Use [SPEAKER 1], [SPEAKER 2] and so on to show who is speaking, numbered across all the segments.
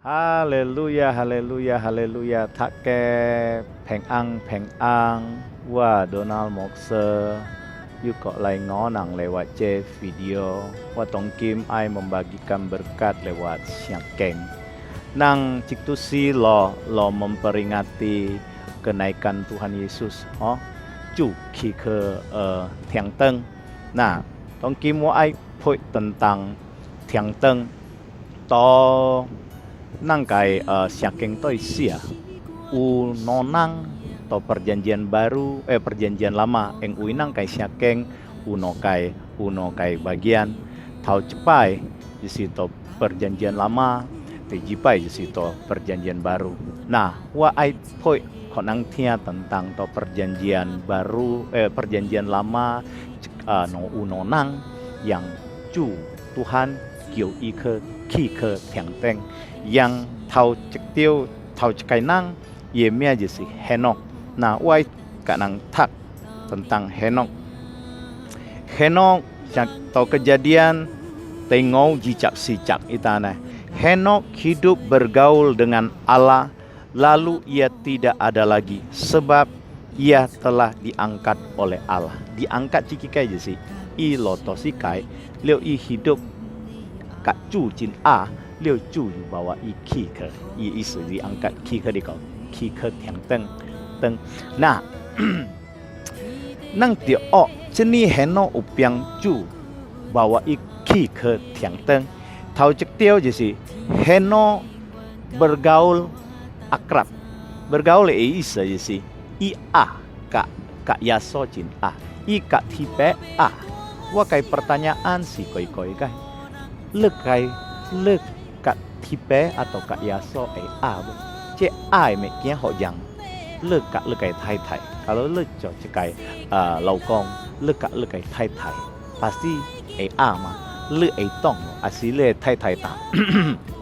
[SPEAKER 1] Haleluya, haleluya, haleluya. Tak ke peng ang wah Donald Moxer. You kok lai ngonang lewat video. Wah Tong Kim ai membagikan berkat lewat Syakeng. Nang cik tu si lo memperingati kenaikan Tuhan Yesus. Cu ki ke Tiang Teng. Nah, Tong Kim wa ai point tentang Tiang Teng. To nang kai Syakeng to isia u nonang to perjanjian baru perjanjian lama eng uinang kai Syakeng uno kai bagian tau cepai di situ perjanjian lama jipai di situ perjanjian baru. Nah wa ai poi honang tia tentang to perjanjian baru perjanjian lama no unonang yang cu Tuhan kiu ike ki ke Tiang Teng yang tau cek tiêu tau cekai nang ye mia je si Henok. Nah wai kanang tak tentang Henok tau kejadian tengok jicak sicak itana. Henok hidup bergaul dengan Allah, lalu ia tidak ada lagi sebab ia telah diangkat oleh Allah. Diangkat cikikai je si i lotosikai leo i hidup kat cu jin a liu cu bawa i ki ke i isu diangkat ki ke di kau ki ke Tiang Teng. Nah nang ti o ceni Heno upiang cu bawa i ki ke Tiang Teng tau cek tio je si Heno bergaul akrab bergaul isa je si i a kak yaso jin a i kak tipe a wa kai pertanyaan si koi kai le kat tipe atau kak yaso a ce ai me kia ho yang le kai thai kalau le cho cekai laukong le kai thai pasti a ma le tong asli le thai ta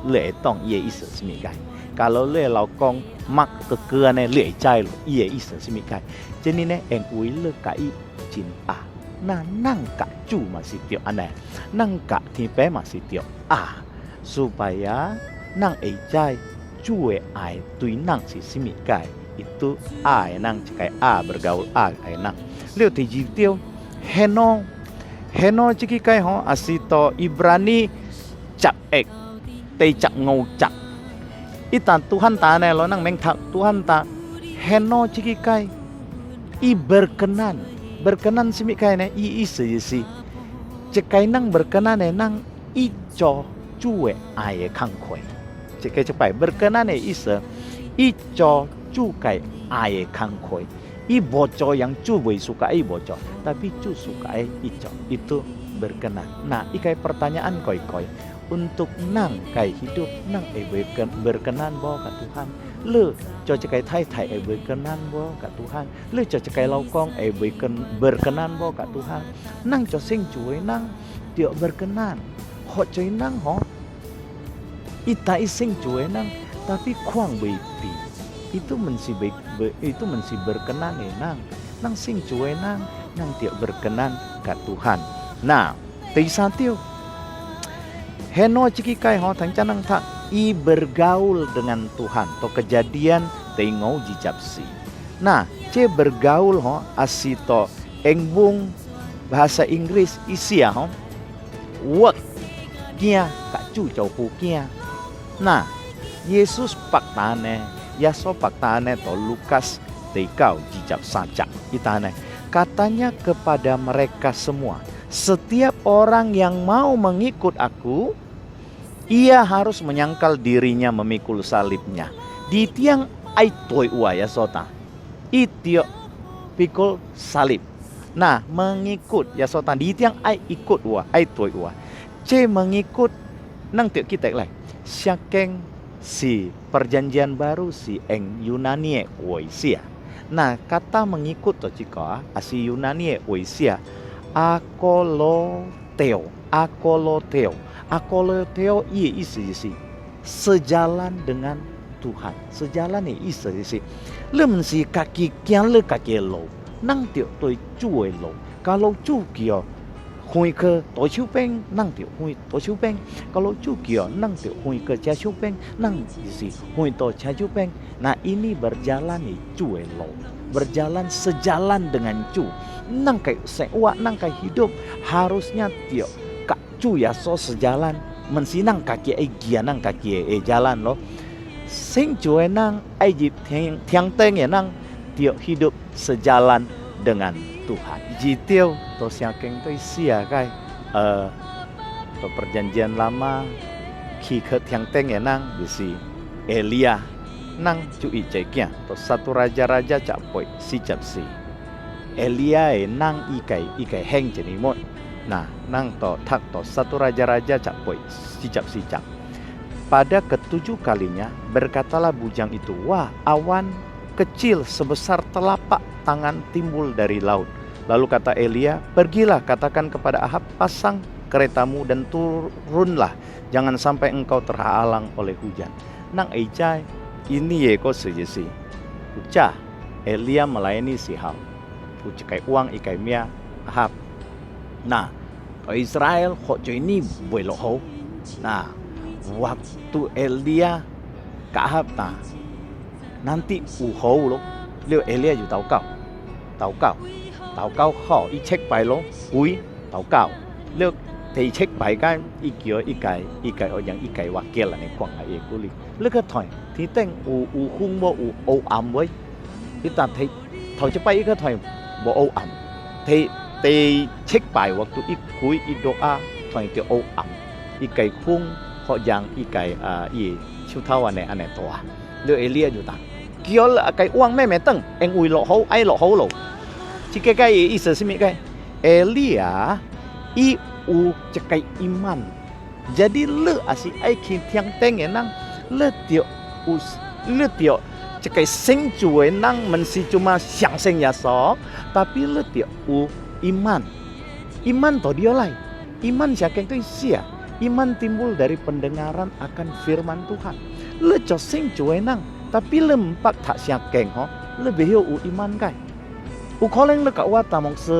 [SPEAKER 1] le tong ye isa simi kai kalau le laukong mak ke ne le chai lo ye isa simi kai jadi ne eng ui le kai jin a nah nang kak cu masih tiok aneh nang kak tipe masih tiok supaya nang ejai cuwe ai tui nang si simikai itu ai nang cekai bergaul ai nang liu tiji tio Heno ciki kai ho asito Ibrani cak ek tei cak ngau cak itan Tuhan ta ne lo nang meng tak Tuhan ta Heno ciki kai i berkenan simikai ne i isi cekai nang berkenan ne nang ico cuwe aye kangkoi cekai cepai berkenan ne isa ico cukai aye kangkoi i boco yang cu boy suka i boco tapi cu suka ico itu berkenan. Nah ikai pertanyaan koi untuk nang kai hidup nang berkenan bawa ke Tuhan le cho cekai thai berkenan bawa ke Tuhan le cho cekai laukong berkenan bawa ke Tuhan nang cho sing cuy nang dia berkenan ho cuy nang ho ita ising cuy nang tapi kuang bepi itu mensi berkenan nang sing cuy nang dia berkenan ke Tuhan. Nah teisatiu Heno ciki kai ho tang canang tak i bergaul dengan Tuhan to kejadian tengau jicapsi. Nah ce bergaul ho asito engbung bahasa Inggris isia ho work kia kak cu cu kia. Nah Yesus paktane yaso paktane to Lukas tekau jicap sajak itane katanya kepada mereka semua setiap orang yang mau mengikut aku ia harus menyangkal dirinya memikul salibnya. Di tiang ai toi ua ya sota. Itio pikul salib. Nah, mengikut ya sota di tiang ai ikut ua, ai toi ua. C mengikut nang tiok kita lai. Syakeng si perjanjian baru si eng Yunani oisia. Nah, kata mengikut to cika asi Yunani oisia akoloteo. Akoloteo iya isi sejalan dengan Tuhan. Sejalan isi lem si kaki kian le kaki lo nang tiok toi cuy lo kalau cu kio hui ke to chiu peng nang tiểu hui to chiu peng. Kalau cu kio nang tiểu hui ke cha chiu peng nang si hui to cha chiu peng. Nah ini berjalan ni cu elo, berjalan sejalan dengan cu. Nang kai sewa nang kai hidup harusnya tio kak cu ya so sejalan mensinang kaki gia nang kaki jalan lo. Sing cu nang ji tiang teng ya nang tio hidup sejalan dengan Tuhan. Jitio to siang keng to sia kai to perjanjian lama khi ke tiang teng ya nang bisi Elia nang cu i cekia to satu raja-raja cak poi si cap si. Elia nang ikai heng jenimot. Nah, nang to tak to satu raja-raja cak poi si cap. Pada ketujuh kalinya berkatalah bujang itu, wah awan kecil sebesar telapak tangan timbul dari laut. Lalu kata Elia, pergilah katakan kepada Ahab, pasang keretamu dan turunlah, jangan sampai engkau terhalang oleh hujan. Nang ejai ini ye ko sejesi. Ucah Elia melayani si Ahab. Ucakai uang ikai mia Ahab. Nah, Israel kok ini boleh ho. Nah, waktu Elia ke Ahab nanti uhou lo, liu Elia ju tau kau ho i check pai lo, ui tau kau, liu thì check pai cái i kio i kai o yang i kai wakil là này quang ai kuli, liu cái thoi thì tên hung bo o am với, kita thấy thoi cho pai cái thoi bo o am, thì check pai waktu i kui i doa thoi cái o am, i kai hung họ yang i kai i chiu thao aneh toa, liu Elia ju tang. Kio là cái uang mẹ teng, anh ui lộ hấu, ai lộ hấu lộ. Chỉ cái ý思是咩cái? Elia i u cekai iman. Jadi le asi ai khi thiang teng enang le tio cekai sing cuai nang mensi cuma siang sing ya so, tapi le tio u iman. Iman to dia lai. Iman siapa yang tu sia? Iman timbul dari pendengaran akan firman Tuhan. Le cho sing cuai nang tapi lempak tak siap keng ho lebih hiu iman kai u koleng le ka wa tamong se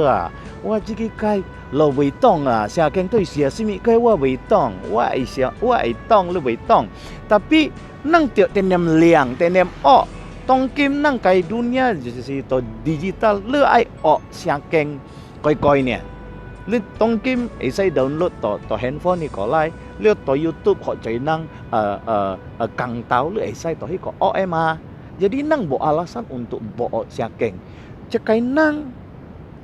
[SPEAKER 1] wa jiki kai lo wei tong siap keng tu sia simi kai wa wei tong wa ai tong le wei tong tapi nang tiok tenem liang tenem o tong kim nang kai dunia si to digital le ai o siap keng koi ne le tong kim ai sai download to handphone ni ko lai liu to YouTube họ chạy nang kang tau liu sai to hi ko OMA. Jadi nang bo alasan untuk bo siakeng. Cekai nang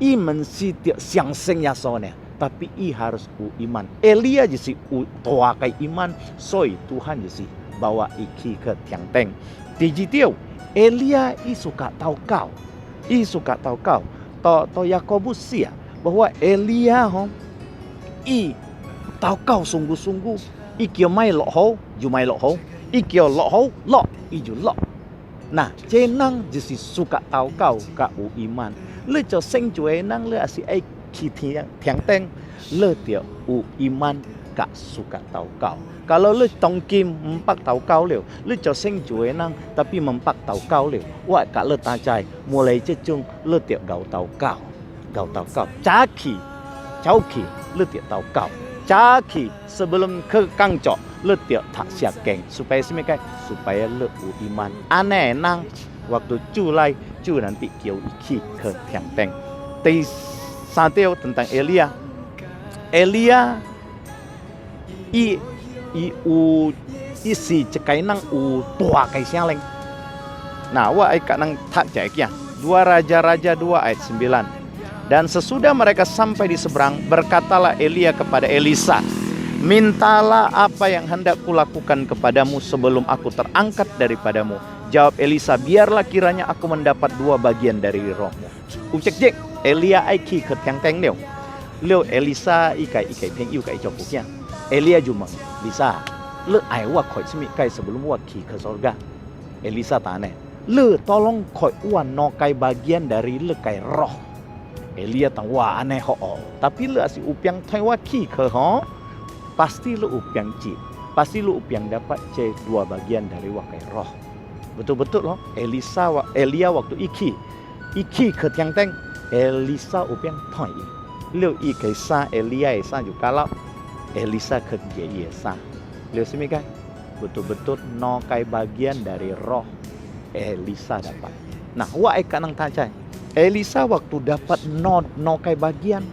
[SPEAKER 1] i mensi tiak siang seng ya sone, tapi i harus iman. Elia jisi toa kai iman, soi Tuhan jisi bawa iki ke tiang teng. Tiji tiu Elia i suka tau kau. To Yakobus sia bahwa Elia i tau kau sungguh-sungguh ikio mai lo ho ju mai lo ho ikio lo ho lo i ju lo. Nah cenang jisi suka tau kau ka u iman le cho seng cuai nang le asi ai ki tiang teng le tio u iman ka suka tau kau. Kalau le tong kim empak tau kau liu le cho seng cuai nang tapi mempak tau kau liu wa ka le ta chai mulai cecung le tio gau tau kau caki le tio tau kau caki sebelum ke kangcok le tiok tak siap geng supaya semika supaya le iman aneh nang waktu cu nanti kio iki ke tiang teng. Tei sateo tentang Elia isi cekai nang tua kai siang leng. Nah wa ai ka nang tak jai kia 2 Raja-Raja 2 ayat 9. Dan sesudah mereka sampai di seberang, berkatalah Elia kepada Elisa, mintalah apa yang hendak kulakukan kepadamu sebelum aku terangkat daripadamu. Jawab Elisa, biarlah kiranya aku mendapat 2 bagian dari rohmu. Ucek jek, Elia aiki ke tiang teng liu Elisa ikai peng iu kai cokuknya. Elia cuma bisa, le ai wa koi semi kai sebelum wa ki ke surga. Elisa tanya, le tolong koi wa no kai bagian dari le kai roh. Elia tang wah aneh ho, tapi lu asi upiang thai ki ke ho, pasti lu upiang ci, pasti lu upiang dapat c 2 bagian dari wakai roh. Betul-betul loh. Elia waktu iki ke tiang teng, Elisa upiang thai. Liu ikai sa Elia sa juga kalap Elisa ke dia sa. Liu semikai betul-betul nokai bagian dari roh Elisa dapat. Nah, wa ai kanang tajai. Elisa waktu dapat nokai bagian,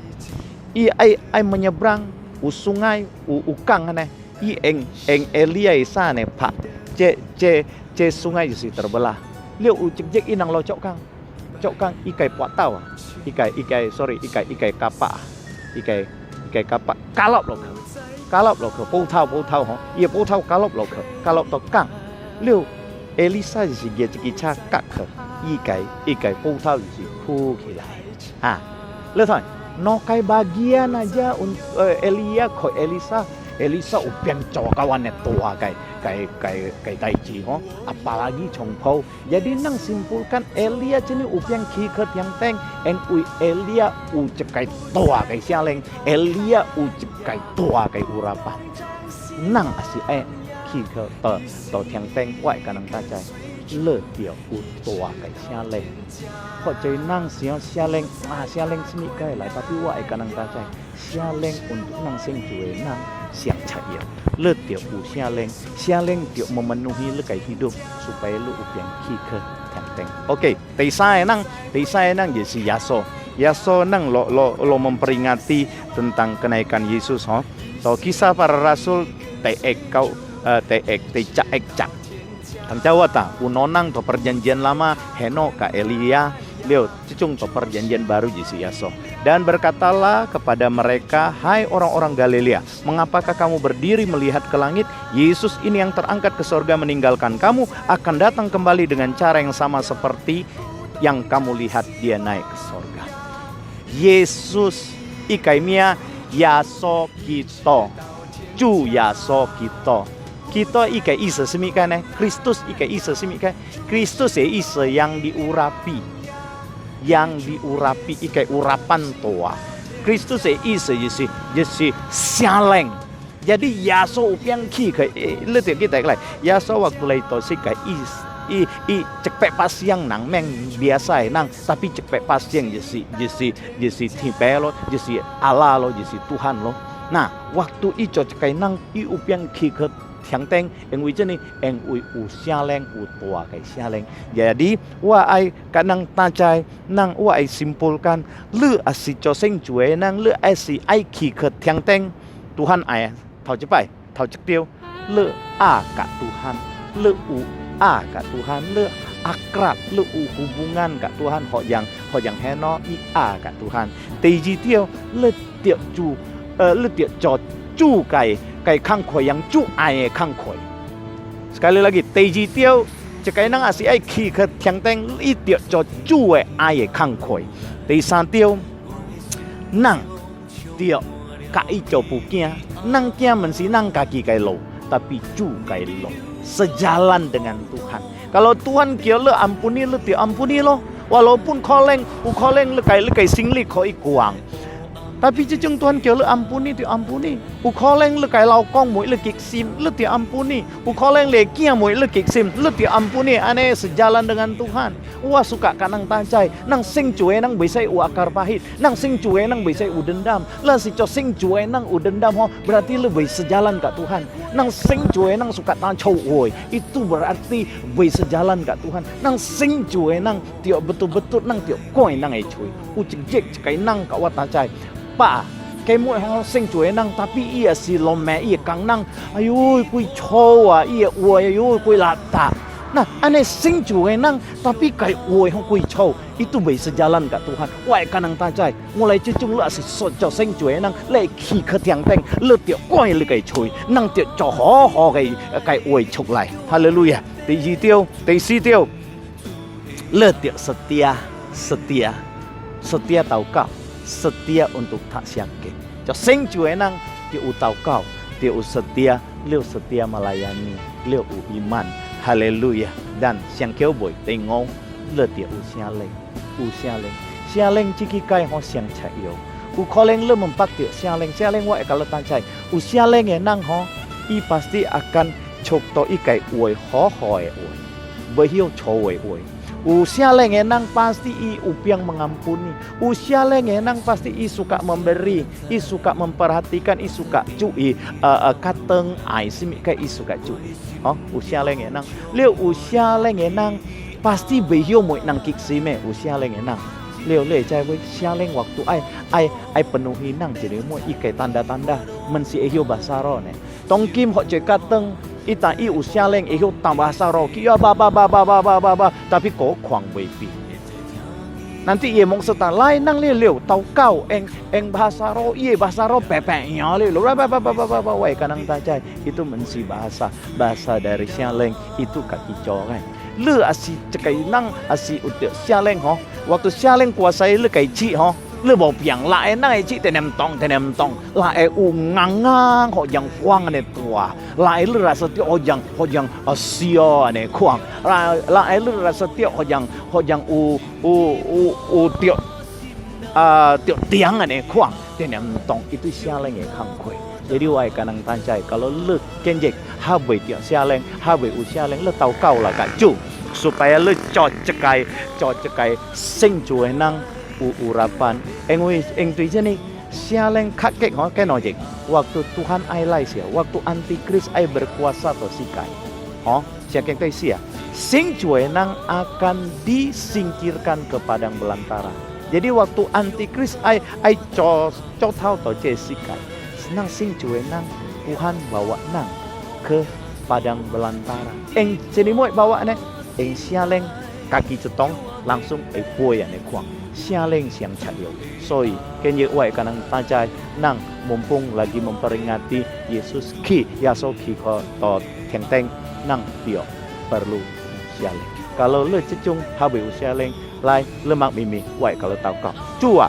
[SPEAKER 1] ai menyeberang sungai ukang ne. Eng Elia isa ne pak ce sungai jadi terbelah. Liu cek inang lo cok kang ikai puat tahu. Ikai kapak. Ikai kapak kalap lo ke bau tahu ho. Ia bau tahu kalap lo to kang. Liu Elisa jadi dia cek cakak ke. Ikai bau tahu jadi ku kilai. Lihat thôi, nokai bagian aja untuk Elia ko Elisa upian kawannya tua kayak taiji ho, apalagi chongpau. Jadi nang simpulkan Elia cini upian kiket yang teng, Elia ucekai tua kayak sialeng, Elia ucekai tua kayak urapan. Nang asi kiket to yang teng wai kanang tajai, le dia tua kayak sialeng. Kok jadi nang sialeng sini kai lai tapi wai kanang tajai, sialeng untuk nang sing jual nang. Siang cahaya, le tiap sialeng tiap memenuhi le kai hidup supaya lu upiang kike tenteng. Oke, Tesai nang Yesus Yaso nang lo memperingati tentang kenaikan Yesus ho. So kisah para rasul te cak. Tang Jawa ta, unonang to perjanjian lama Henok ka Elia, Leo cicung to perjanjian baru Yesus Yaso. Dan berkatalah kepada mereka, hai orang-orang Galilea, mengapakah kamu berdiri melihat ke langit? Yesus ini yang terangkat ke sorga meninggalkan kamu, akan datang kembali dengan cara yang sama seperti yang kamu lihat dia naik ke sorga. Yesus ikaimia yaso kito, cu yaso kito. Kito ikai isa semikane, Kristus ikai isa semikane. Kristus isa yang diurapi. Yang diurapi ikai urapan toa. Kristus isa Yesus sialeng. Jadi yaso upiang ki kai letik kita lai. Yaso waktu lai to si kai cepek pasiang nang meng biasa nang tapi cepek pasiang Yesus tipe lo, Yesus Allah lo, Yesus Tuhan lo. Nah, waktu ico cekai nang upiang ki ke yang teng yang wujud ni yang sialeng tua kai sialeng. Jadi wa ai kanang tajai nang wa ai simpulkan le asi coseng jue nang le asi ai ki ke yang teng Tuhan ai tau cepai tau cektiu le a ka Tuhan le a ka Tuhan le akrab le hubungan ka Tuhan ho yang heno i a ka Tuhan teji tiao le tiap ju le tiap ju kai kang koi yang cu ai kang koi. Sekali lagi teji tiao cekai nang asi ai ki ke tiang teng i tiao jo cu ai kang koi. Tei san tiao nang tiao ka i jo pukia nang kia mensi nang kaki kai lo tapi cu kai lo sejalan dengan Tuhan. Kalau Tuhan kia le ampuni le tiao ampuni lo walaupun koleng le kai singli koi kuang. Tapi jejung Tuhan kau le ampuni tu ampuni. Ukoleng le kai lau kong mui le kiksim le ti ampuni. Ukoleng le kia mui le kiksim le ti ampuni. Ane sejalan dengan Tuhan. Wah suka kanang tajai. Nang sing cuwe nang bisa u akar pahit. Nang sing cuwe nang bisa u dendam. Lah si co sing cuwe nang u dendam ho berarti lebih sejalan kat Tuhan. Nang sing cuwe nang suka tacau woi itu berarti lebih sejalan kat Tuhan. Nang sing cuwe nang tiok betul-betul nang tiok koi nang ai cuy. Ucek cekai nang kawat tajai. Pa, kamu yang sing cuy nang tapi ia si lome ia kang nang, ayo kui chow ia ayo kui lata. Nah, aneh sing cuy nang tapi kai yang kui chow itu baik sejalan kat Tuhan. Wai kanang tajai, mulai cucung lu asi sojo sing cuy nang lei ki ke tiang teng, lu tiap koi lu kai cuy, nang tiap cho ho kai chok lai. Haleluya. Di tiao, di si tiao, lu tiap setia tahu kau. Setia untuk tak siangke. Jo sing cuy nang dia utau kau, dia setia, liu setia melayani, liu iman. Haleluya. Dan siang kau boy tengok le dia sialeng. Sialeng ciki kai ho siang cayo. Koleng le mempak dia sialeng wa kalau tancai. Sialeng nang ho i pasti akan cok to ikai woi ho oi. Berhiu cowoi oi. Usia lengenang pasti i upiang mengampuni. Usia lengenang pasti i suka memberi, i suka memperhatikan, i suka cui kateng ai simi kai i suka cui. Usia lengenang. Liu usia lengenang pasti behio moi nang kiksime usia lengenang. Liu le cai wei sia leng waktu ai penuhi nang jadi moi ikai tanda-tanda mensi ehio basaro ne. Tongkim hok cai kateng ita i usia leng ehio tambah basaro ki ya ba tapi ko kwang wei pi. Nanti ye mong serta lain nang liu tau kau eng bahasa ro ye bahasa ro pepeknya liu wei kanang tajai itu mensi bahasa dari sialeng itu kaki corai le asi cekai nang asi utek sialeng waktu sialeng kuasai le kai ci le bau piang lae nang ai ci tenem tong lae ngang ho yang kuang ne tua lae le rasa ti ho yang asia ne kuang lae le rasa ti ho yang tiok tiang ne kuang tenem tong itu sialeng e kang koi. Jadi wai kanang tancai kalau le kenjek habei tiok sialeng habei sialeng le tau kau lah kak cu supaya le cekai sing cuai nang urapan eng tu je ni sialeng kakek kenojek waktu Tuhan ai lai sia waktu antikris ai berkuasa to sikai siakek tai sia sing cuai nang akan disingkirkan ke padang belantara. Jadi waktu antikris ai tau to je sikai senang sing cuai nang Tuhan bawa nang ke padang belantara. Eng sini moi bawa ne eng sialeng kaki cetong langsung puai ne kuang. Sialeng siang cadiau. Soi kenye wai kanang tajai nang mumpung lagi memperingati Yesus yaso ko to teng nang tio perlu sialeng. Kalau le cecung habeu sialeng lai lemak mimi wai kalau tau kau. Cua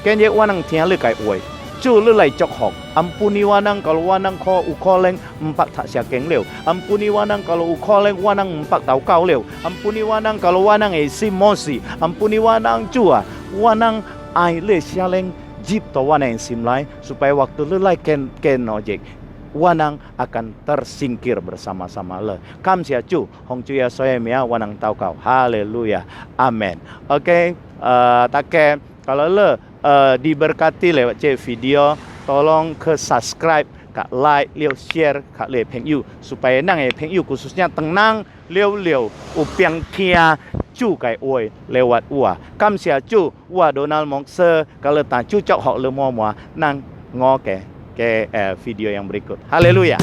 [SPEAKER 1] kenye wanang tiang le kai wai. Cu le lai cok hok. Ampuni wanang kalau wanang ko ukoleng empat tak siakeng leu. Ampuni wanang kalau ukoleng wanang empat tau kau leu. Ampuni wanang kalau wanang simosi. Ampuni wanang cua. Wanang ai le sialeng jip to wanang simlai supaya waktu le lai ken ojek wanang akan tersingkir bersama-sama le. Kam sia cu hong cu ya soe mia wanang tau kau. Haleluya. Amen. Oke, take kalau le diberkati lewat video, tolong ke subscribe, kak like, liu share, kak le pengyu supaya nang pengyu khususnya tenang liu upiang kia cu kai oi lewat ua. Kam sia cu ua Donald Mokse kalau tak cu cok hok le mua nang ngo ke video yang berikut. Haleluya.